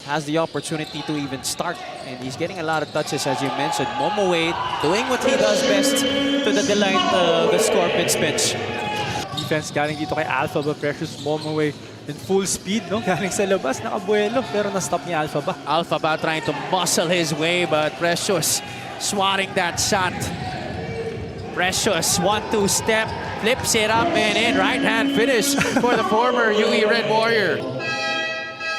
has the opportunity to even start. And he's getting a lot of touches, as you mentioned. Momoe doing what he does best to the delight of the Scorpions bench. Defense galing dito kay Alpha ba, Precious Momoe in full speed, no? Galing sa labas, nakabuelo, pero na-stop ni Alpha ba. Alpha ba trying to muscle his way, but Precious swatting that shot. Precious, 1-2 step, flips it up and in, right-hand finish for the former UE Red Warrior.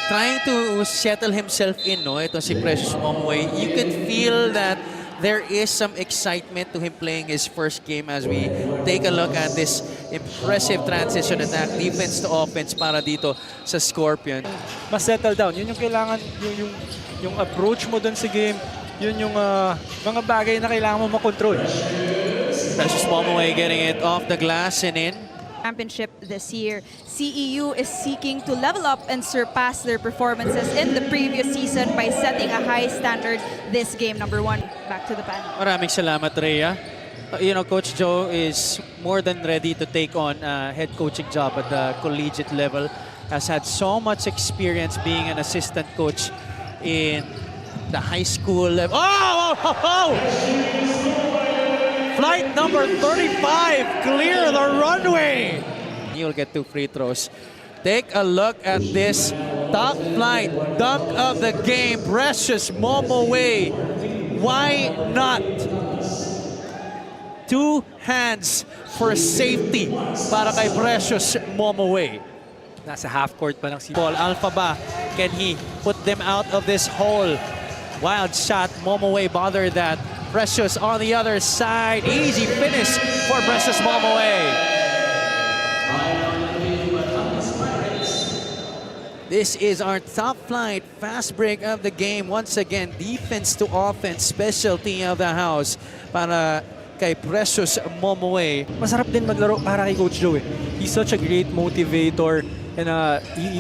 Trying to settle himself in, no? Ito si Precious Momoe. You can feel that there is some excitement to him playing his first game as we take a look at this impressive transition attack, defense to offense para dito sa Scorpion. Mas settle down. Yun yung kailangan, yung approach mo dun sa game, yun yung mga bagay na kailangan mo makontrol. Precious Momoe getting it off the glass and in. Championship this year, CEU is seeking to level up and surpass their performances in the previous season by setting a high standard this game. Number 1, back to the panel. Maraming salamat, Rhea. You know, Coach Joe is more than ready to take on a head coaching job at the collegiate level. Has had so much experience being an assistant coach in the high school level. Oh! Flight number 35, clear the runway. You'll get 2 free throws. Take a look at this top flight dunk of the game, Precious Momoe. Why not? 2 hands for safety para kay Precious Momoe. Nasa half court pa ng Paul Alpha ba? Can he put them out of this hole? Wild shot, Momoe bothered that. Precious on the other side. Easy finish for Precious Momoe. This is our top flight fast break of the game. Once again, defense to offense, specialty of the house para kay Precious Momoe. Masarap din maglaro para kay Coach Joe eh. He's such a great motivator and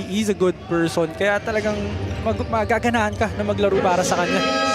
he's a good person. Kaya talagang magaganahan ka na maglaro para sa kanya.